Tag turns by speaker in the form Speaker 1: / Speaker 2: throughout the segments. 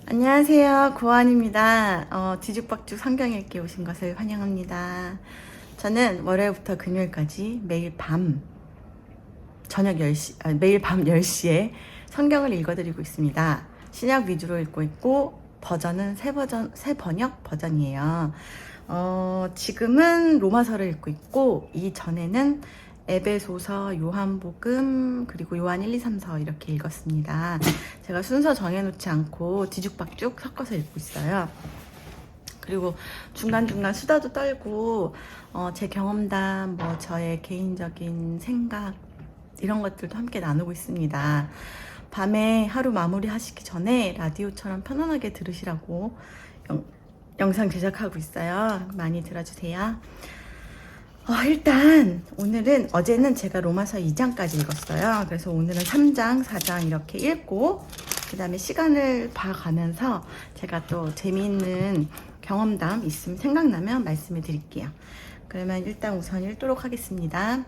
Speaker 1: 안녕하세요. 고안입니다. 뒤죽박죽 성경 읽기 오신 것을 환영합니다. 저는 월요일부터 금요일까지 매일 밤 10시에 성경을 읽어드리고 있습니다. 신약 위주로 읽고 있고, 버전은 새 번역 버전이에요. 지금은 로마서를 읽고 있고, 이전에는 에베소서, 요한복음, 그리고 요한 1, 2, 3서 이렇게 읽었습니다. 제가 순서 정해놓지 않고 뒤죽박죽 섞어서 읽고 있어요. 그리고 중간중간 수다도 떨고 제 경험담, 저의 개인적인 생각 이런 것들도 함께 나누고 있습니다. 밤에 하루 마무리 하시기 전에 라디오처럼 편안하게 들으시라고 영상 제작하고 있어요. 많이 들어주세요. 일단 오늘은 어제는 제가 로마서 2장까지 읽었어요. 그래서 오늘은 3장, 4장 이렇게 읽고 그 다음에 시간을 봐가면서 제가 또 재미있는 경험담 있으면 생각나면 말씀해 드릴게요. 그러면 일단 우선 읽도록 하겠습니다.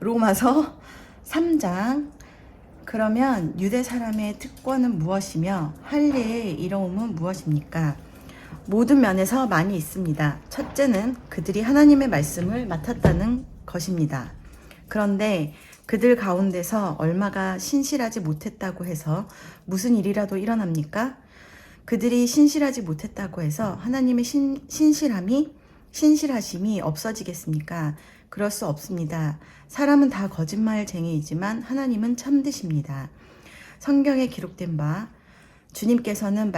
Speaker 1: 로마서 3장. 그러면 유대 사람의 특권은 무엇이며 할례의 이로움은 무엇입니까? 모든 면에서 많이 있습니다. 첫째는 그들이 하나님의 말씀을 맡았다는 것입니다. 그런데 그들 가운데서 얼마가 신실하지 못했다고 해서 무슨 일이라도 일어납니까? 그들이 신실하지 못했다고 해서 하나님의 신실하심이 없어지겠습니까? 그럴 수 없습니다. 사람은 다 거짓말쟁이이지만 하나님은 참되십니다. 성경에 기록된 바 주님께서는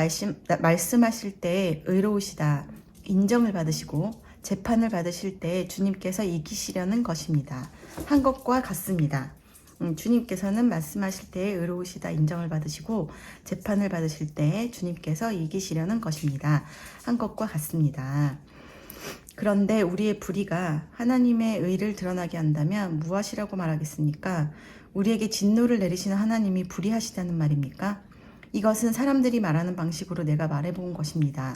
Speaker 1: 말씀하실 때 의로우시다 인정을 받으시고 재판을 받으실 때 주님께서 이기시려는 것입니다. 한 것과 같습니다. 주님께서는 말씀하실 때 의로우시다 인정을 받으시고 재판을 받으실 때 주님께서 이기시려는 것입니다. 한 것과 같습니다. 그런데 우리의 불의가 하나님의 의를 드러나게 한다면 무엇이라고 말하겠습니까? 우리에게 진노를 내리시는 하나님이 불의하시다는 말입니까? 이것은 사람들이 말하는 방식으로 내가 말해본 것입니다.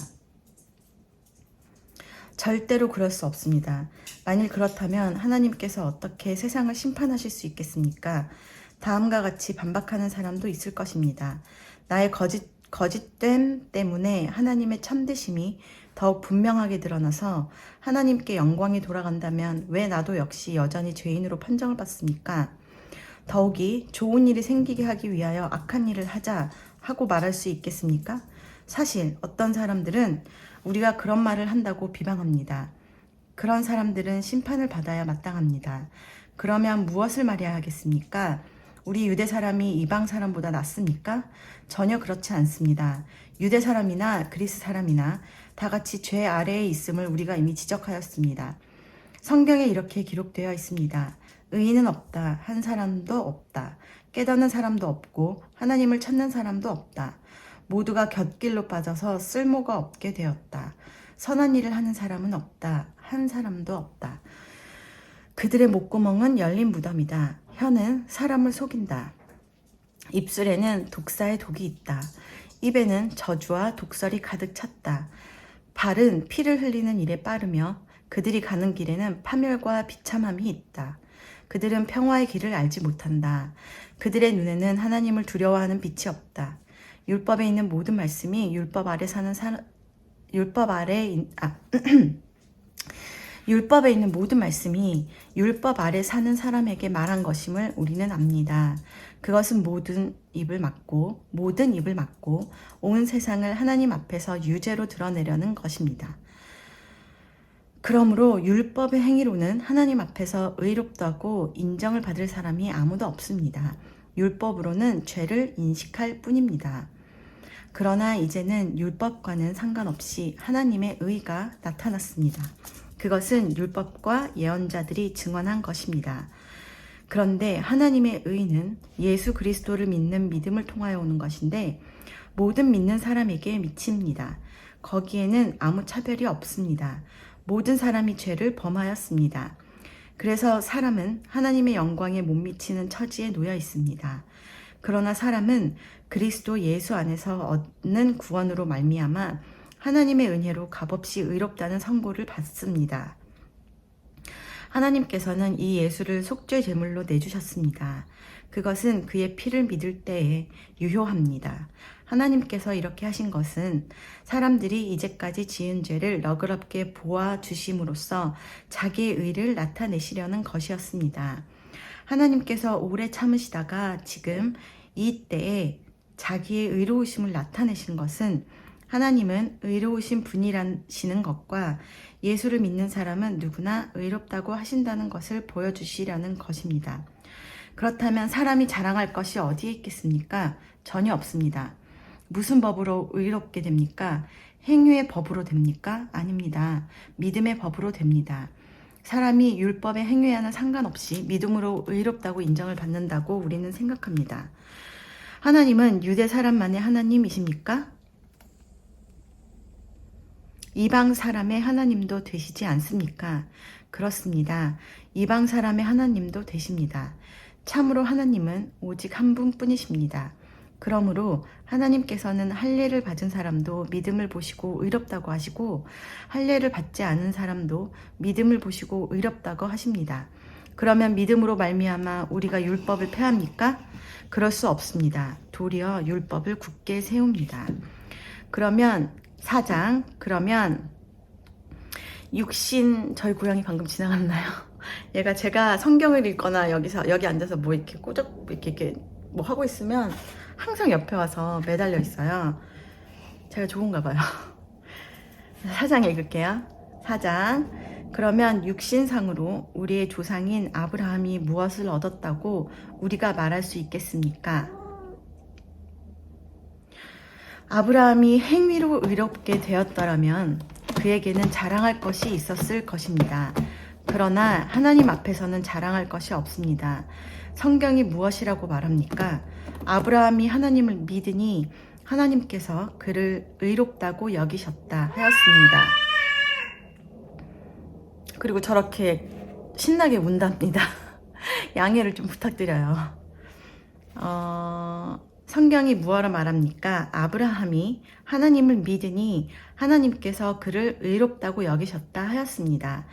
Speaker 1: 절대로 그럴 수 없습니다. 만일 그렇다면 하나님께서 어떻게 세상을 심판하실 수 있겠습니까? 다음과 같이 반박하는 사람도 있을 것입니다. 나의 거짓됨 때문에 하나님의 참되심이 더욱 분명하게 드러나서 하나님께 영광이 돌아간다면 왜 나도 역시 여전히 죄인으로 판정을 받습니까? 더욱이 좋은 일이 생기게 하기 위하여 악한 일을 하고 말할 수 있겠습니까? 사실 어떤 사람들은 우리가 그런 말을 한다고 비방합니다. 그런 사람들은 심판을 받아야 마땅합니다. 그러면 무엇을 말해야 하겠습니까? 우리 유대 사람이 이방 사람보다 낫습니까? 전혀 그렇지 않습니다. 유대 사람이나 그리스 사람이나 다 같이 죄 아래에 있음을 우리가 이미 지적하였습니다. 성경에 이렇게 기록되어 있습니다. 의인은 없다. 한 사람도 없다. 깨닫는 사람도 없고 하나님을 찾는 사람도 없다. 모두가 곁길로 빠져서 쓸모가 없게 되었다. 선한 일을 하는 사람은 없다. 한 사람도 없다. 그들의 목구멍은 열린 무덤이다. 혀는 사람을 속인다. 입술에는 독사의 독이 있다. 입에는 저주와 독설이 가득 찼다. 발은 피를 흘리는 일에 빠르며 그들이 가는 길에는 파멸과 비참함이 있다. 그들은 평화의 길을 알지 못한다. 그들의 눈에는 하나님을 두려워하는 빛이 없다. 율법에 있는 모든 말씀이 율법에 있는 모든 말씀이 율법 아래 사는 사람에게 말한 것임을 우리는 압니다. 그것은 모든 입을 막고 온 세상을 하나님 앞에서 유죄로 드러내려는 것입니다. 그러므로 율법의 행위로는 하나님 앞에서 의롭다고 인정을 받을 사람이 아무도 없습니다. 율법으로는 죄를 인식할 뿐입니다. 그러나 이제는 율법과는 상관없이 하나님의 의가 나타났습니다. 그것은 율법과 예언자들이 증언한 것입니다. 그런데 하나님의 의는 예수 그리스도를 믿는 믿음을 통하여 오는 것인데 모든 믿는 사람에게 미칩니다. 거기에는 아무 차별이 없습니다. 모든 사람이 죄를 범하였습니다. 그래서 사람은 하나님의 영광에 못 미치는 처지에 놓여 있습니다. 그러나 사람은 그리스도 예수 안에서 얻는 구원으로 말미암아 하나님의 은혜로 값없이 의롭다는 선고를 받습니다. 하나님께서는 이 예수를 속죄 제물로 내주셨습니다. 그것은 그의 피를 믿을 때에 유효합니다. 하나님께서 이렇게 하신 것은 사람들이 이제까지 지은 죄를 너그럽게 보아 주심으로써 자기의 의를 나타내시려는 것이었습니다. 하나님께서 오래 참으시다가 지금 이 때에 자기의 의로우심을 나타내신 것은 하나님은 의로우신 분이라시는 것과 예수를 믿는 사람은 누구나 의롭다고 하신다는 것을 보여주시려는 것입니다. 그렇다면 사람이 자랑할 것이 어디에 있겠습니까? 전혀 없습니다. 무슨 법으로 의롭게 됩니까? 행위의 법으로 됩니까? 아닙니다. 믿음의 법으로 됩니다. 사람이 율법의 행위와는 상관없이 믿음으로 의롭다고 인정을 받는다고 우리는 생각합니다. 하나님은 유대 사람만의 하나님이십니까? 이방 사람의 하나님도 되시지 않습니까? 그렇습니다. 이방 사람의 하나님도 되십니다. 참으로 하나님은 오직 한 분뿐이십니다. 그러므로 하나님께서는 할례를 받은 사람도 믿음을 보시고 의롭다고 하시고 할례를 받지 않은 사람도 믿음을 보시고 의롭다고 하십니다. 그러면 믿음으로 말미암아 우리가 율법을 폐합니까? 그럴 수 없습니다. 도리어 율법을 굳게 세웁니다. 그러면 4장, 그러면 육신, 저희 고양이 방금 지나갔나요? 얘가 제가 성경을 읽거나 여기 앉아서 뭐 이렇게 이렇게 뭐 하고 있으면 항상 옆에 와서 매달려 있어요. 제가 좋은가 봐요. 4장 읽을게요. 4장. 그러면 육신상으로 우리의 조상인 아브라함이 무엇을 얻었다고 우리가 말할 수 있겠습니까? 아브라함이 행위로 의롭게 되었더라면 그에게는 자랑할 것이 있었을 것입니다. 그러나 하나님 앞에서는 자랑할 것이 없습니다. 성경이 무엇이라고 말합니까? 아브라함이 하나님을 믿으니 하나님께서 그를 의롭다고 여기셨다 하였습니다. 그리고 저렇게 신나게 운답니다. 양해를 좀 부탁드려요. 성경이 무엇을 말합니까? 아브라함이 하나님을 믿으니 하나님께서 그를 의롭다고 여기셨다 하였습니다.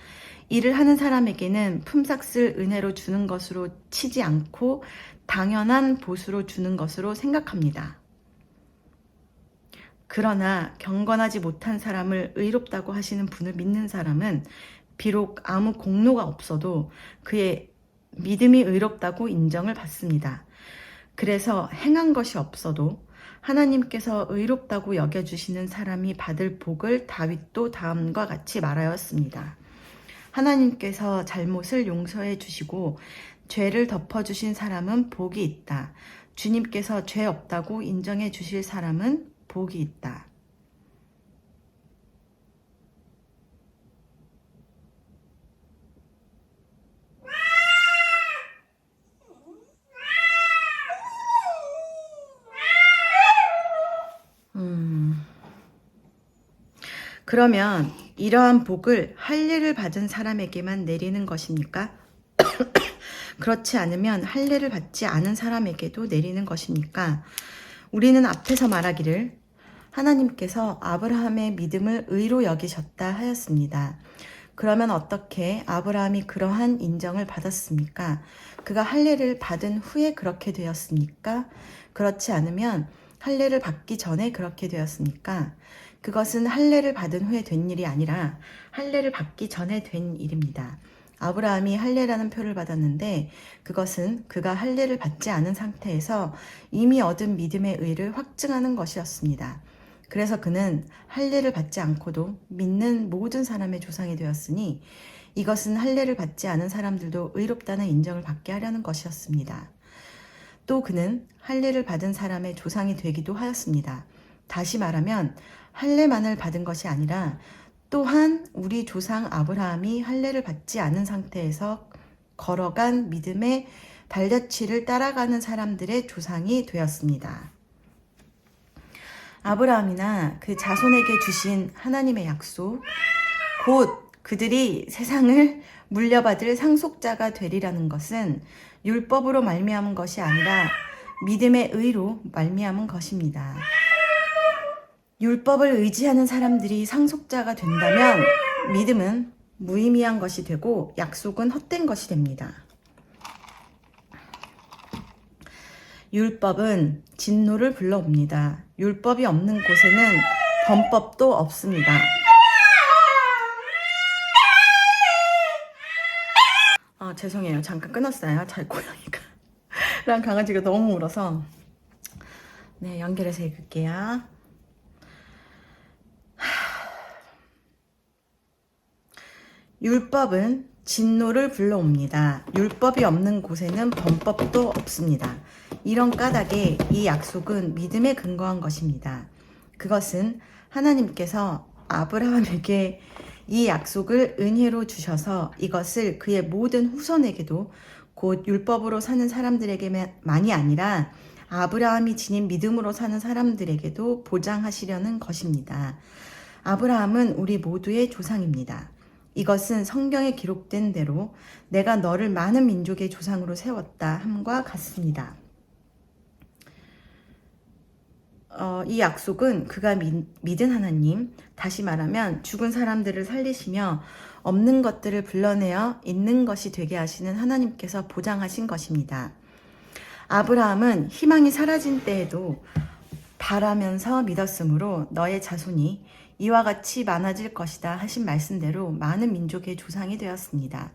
Speaker 1: 일을 하는 사람에게는 품삯을 은혜로 주는 것으로 치지 않고 당연한 보수로 주는 것으로 생각합니다. 그러나 경건하지 못한 사람을 의롭다고 하시는 분을 믿는 사람은 비록 아무 공로가 없어도 그의 믿음이 의롭다고 인정을 받습니다. 그래서 행한 것이 없어도 하나님께서 의롭다고 여겨주시는 사람이 받을 복을 다윗도 다음과 같이 말하였습니다. 하나님께서 잘못을 용서해 주시고 죄를 덮어주신 사람은 복이 있다. 주님께서 죄 없다고 인정해 주실 사람은 복이 있다. 그러면 이러한 복을 할례를 받은 사람에게만 내리는 것입니까? 그렇지 않으면 할례를 받지 않은 사람에게도 내리는 것입니까? 우리는 앞에서 말하기를 하나님께서 아브라함의 믿음을 의로 여기셨다 하였습니다. 그러면 어떻게 아브라함이 그러한 인정을 받았습니까? 그가 할례를 받은 후에 그렇게 되었습니까? 그렇지 않으면 할례를 받기 전에 그렇게 되었습니까? 그것은 할례를 받은 후에 된 일이 아니라 할례를 받기 전에 된 일입니다. 아브라함이 할례라는 표를 받았는데 그것은 그가 할례를 받지 않은 상태에서 이미 얻은 믿음의 의를 확증하는 것이었습니다. 그래서 그는 할례를 받지 않고도 믿는 모든 사람의 조상이 되었으니 이것은 할례를 받지 않은 사람들도 의롭다는 인정을 받게 하려는 것이었습니다. 또 그는 할례를 받은 사람의 조상이 되기도 하였습니다. 다시 말하면 할례만을 받은 것이 아니라 또한 우리 조상 아브라함이 할례를 받지 않은 상태에서 걸어간 믿음의 발자취를 따라가는 사람들의 조상이 되었습니다. 아브라함이나 그 자손에게 주신 하나님의 약속, 곧 그들이 세상을 물려받을 상속자가 되리라는 것은 율법으로 말미암은 것이 아니라 믿음의 의로 말미암은 것입니다. 율법을 의지하는 사람들이 상속자가 된다면 믿음은 무의미한 것이 되고 약속은 헛된 것이 됩니다. 율법은 진노를 불러옵니다. 율법이 없는 곳에는 범법도 없습니다. 죄송해요. 잠깐 끊었어요. 잘 고양이가 랑 강아지가 너무 울어서. 네, 연결해서 읽을게요. 율법은 진노를 불러옵니다. 율법이 없는 곳에는 범법도 없습니다. 이런 까닭에 이 약속은 믿음에 근거한 것입니다. 그것은 하나님께서 아브라함에게 이 약속을 은혜로 주셔서 이것을 그의 모든 후손에게도 곧 율법으로 사는 사람들에게만이 아니라 아브라함이 지닌 믿음으로 사는 사람들에게도 보장하시려는 것입니다. 아브라함은 우리 모두의 조상입니다. 이것은 성경에 기록된 대로 내가 너를 많은 민족의 조상으로 세웠다 함과 같습니다. 이 약속은 그가 믿은 하나님, 다시 말하면 죽은 사람들을 살리시며 없는 것들을 불러내어 있는 것이 되게 하시는 하나님께서 보장하신 것입니다. 아브라함은 희망이 사라진 때에도 바라면서 믿었으므로 너의 자손이 이와 같이 많아질 것이다 하신 말씀대로 많은 민족의 조상이 되었습니다.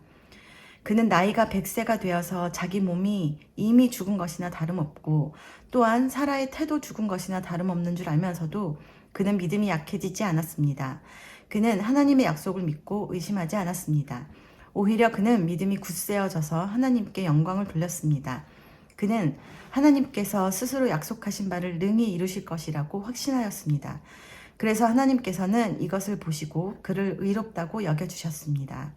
Speaker 1: 그는 나이가 100세가 되어서 자기 몸이 이미 죽은 것이나 다름없고 또한 사라의 태도 죽은 것이나 다름없는 줄 알면서도 그는 믿음이 약해지지 않았습니다. 그는 하나님의 약속을 믿고 의심하지 않았습니다. 오히려 그는 믿음이 굳세어져서 하나님께 영광을 돌렸습니다. 그는 하나님께서 스스로 약속하신 바를 능히 이루실 것이라고 확신하였습니다. 그래서 하나님께서는 이것을 보시고 그를 의롭다고 여겨주셨습니다.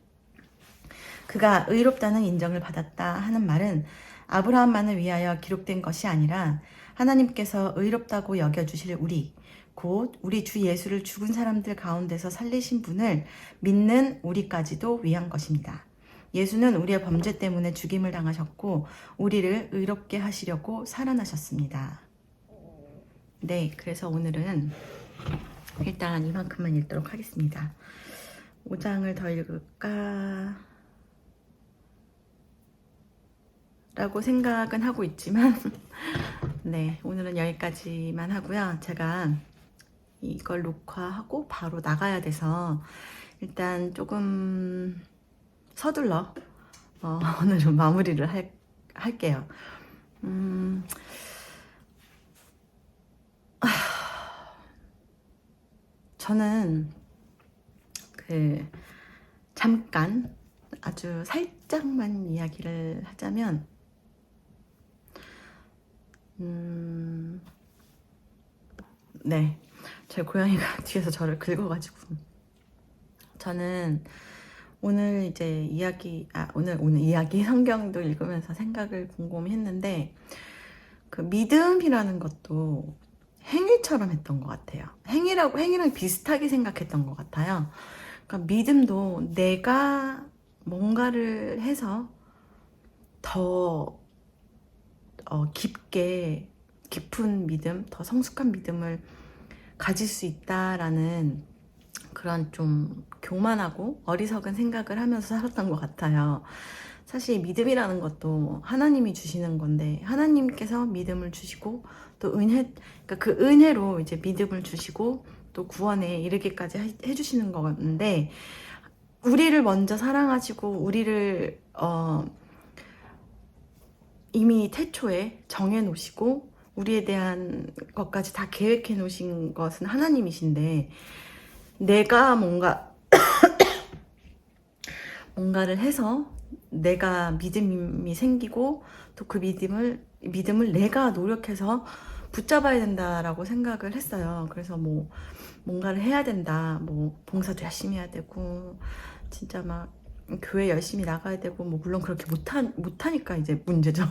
Speaker 1: 그가 의롭다는 인정을 받았다 하는 말은 아브라함만을 위하여 기록된 것이 아니라 하나님께서 의롭다고 여겨주실 곧 우리 주 예수를 죽은 사람들 가운데서 살리신 분을 믿는 우리까지도 위한 것입니다. 예수는 우리의 범죄 때문에 죽임을 당하셨고 우리를 의롭게 하시려고 살아나셨습니다. 네, 그래서 오늘은 일단 이만큼만 읽도록 하겠습니다. 5장을 더 읽을까 라고 생각은 하고 있지만 네, 오늘은 여기까지만 하고요. 제가 이걸 녹화하고 바로 나가야 돼서 일단 조금 서둘러 오늘은 마무리를 할게요. 저는 잠깐 아주 살짝만 이야기를 하자면 네, 제 고양이가 뒤에서 저를 긁어가지고 저는 오늘 이제 오늘 이야기 성경도 읽으면서 생각을 곰곰이 했는데 그 믿음이라는 것도 행위처럼 했던 것 같아요. 행위랑 비슷하게 생각했던 것 같아요. 그러니까 믿음도 내가 뭔가를 해서 더 깊은 믿음, 더 성숙한 믿음을 가질 수 있다라는 그런 좀 교만하고 어리석은 생각을 하면서 살았던 것 같아요. 사실 믿음이라는 것도 하나님이 주시는 건데 하나님께서 믿음을 주시고 또 그러니까 그 은혜로 이제 믿음을 주시고 또 구원에 이르기까지 해주시는 건데 우리를 먼저 사랑하시고 우리를 이미 태초에 정해 놓으시고 우리에 대한 것까지 다 계획해 놓으신 것은 하나님이신데 내가 뭔가를 해서 내가 믿음이 생기고 또 그 믿음을 내가 노력해서 붙잡아야 된다라고 생각을 했어요. 그래서 뭔가를 해야 된다. 봉사도 열심히 해야 되고 진짜 막 교회 열심히 나가야 되고 물론 그렇게 못하니까 이제 문제죠.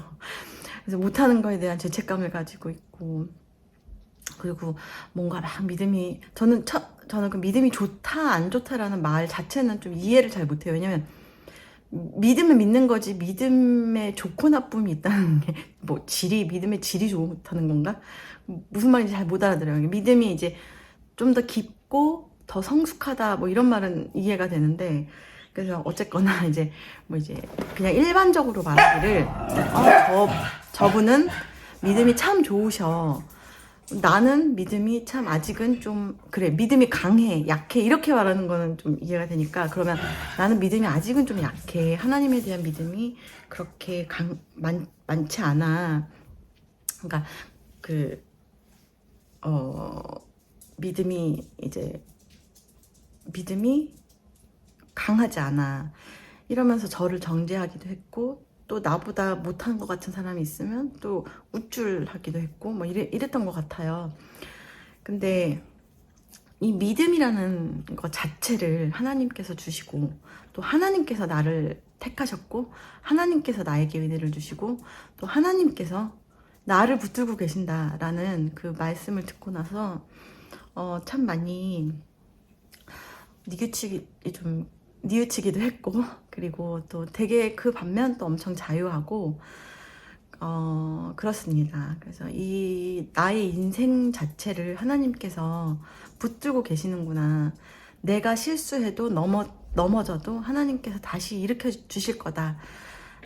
Speaker 1: 그래서 못하는 거에 대한 죄책감을 가지고 있고 그리고 뭔가 막 저는 그 믿음이 좋다 안 좋다라는 말 자체는 좀 이해를 잘 못해요. 왜냐면 믿음을 믿는 거지 믿음에 좋고 나쁨이 있다는 게 믿음의 질이 좋다는 건가? 무슨 말인지 잘 못 알아들어요. 믿음이 이제 좀 더 깊고 더 성숙하다 이런 말은 이해가 되는데 그래서 어쨌거나 이제 뭐 이제 그냥 일반적으로 말하기를 저분은 믿음이 참 좋으셔. 나는 믿음이 참 아직은 좀 그래, 믿음이 강해, 약해, 이렇게 말하는 거는 좀 이해가 되니까, 그러면 나는 믿음이 아직은 좀 약해, 하나님에 대한 믿음이 그렇게 많지 않아. 그러니까 그 믿음이 강하지 않아, 이러면서 저를 정죄하기도 했고, 또 나보다 못한 것 같은 사람이 있으면 또 우쭐하기도 했고, 뭐 이랬던 것 같아요. 근데 이 믿음이라는 것 자체를 하나님께서 주시고, 또 하나님께서 나를 택하셨고, 하나님께서 나에게 은혜를 주시고, 또 하나님께서 나를 붙들고 계신다라는 그 말씀을 듣고 나서 참 많이 뉘우치기도 했고, 그리고 또 되게 그 반면 또 엄청 자유하고, 그렇습니다. 그래서 이 나의 인생 자체를 하나님께서 붙들고 계시는구나. 내가 실수해도 넘어져도 하나님께서 다시 일으켜 주실 거다.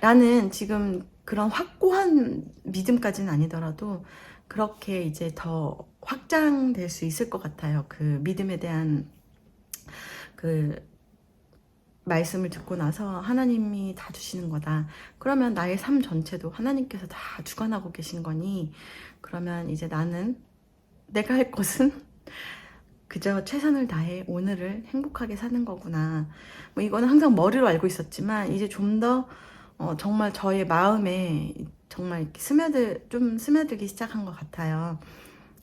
Speaker 1: 라는 지금 그런 확고한 믿음까지는 아니더라도 그렇게 이제 더 확장될 수 있을 것 같아요. 그 믿음에 대한 그 말씀을 듣고 나서 하나님이 다 주시는 거다. 그러면 나의 삶 전체도 하나님께서 다 주관하고 계신 거니, 그러면 이제 나는 내가 할 것은 그저 최선을 다해 오늘을 행복하게 사는 거구나. 뭐 이거는 항상 머리로 알고 있었지만 이제 좀 더 정말 저의 마음에 정말 이렇게 스며들기 시작한 것 같아요.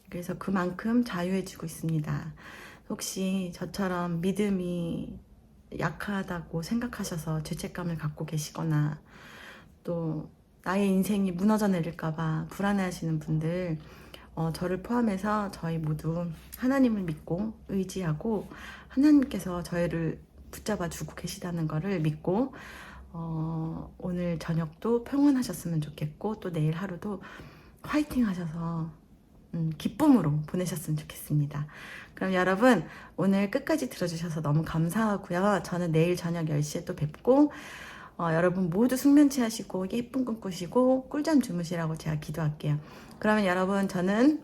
Speaker 1: 그래서 그만큼 자유해지고 있습니다. 혹시 저처럼 믿음이 약하다고 생각하셔서 죄책감을 갖고 계시거나, 또 나의 인생이 무너져 내릴까봐 불안해하시는 분들, 저를 포함해서 저희 모두 하나님을 믿고 의지하고 하나님께서 저희를 붙잡아 주고 계시다는 것을 믿고, 오늘 저녁도 평온하셨으면 좋겠고, 또 내일 하루도 화이팅 하셔서 기쁨으로 보내셨으면 좋겠습니다. 그럼 여러분, 오늘 끝까지 들어주셔서 너무 감사하고요. 저는 내일 저녁 10시에 또 뵙고, 여러분 모두 숙면치 하시고 예쁜 꿈 꾸시고 꿀잠 주무시라고 제가 기도할게요. 그러면 여러분, 저는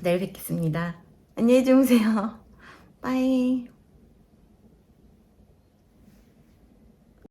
Speaker 1: 내일 뵙겠습니다. 안녕히 주무세요. 빠이.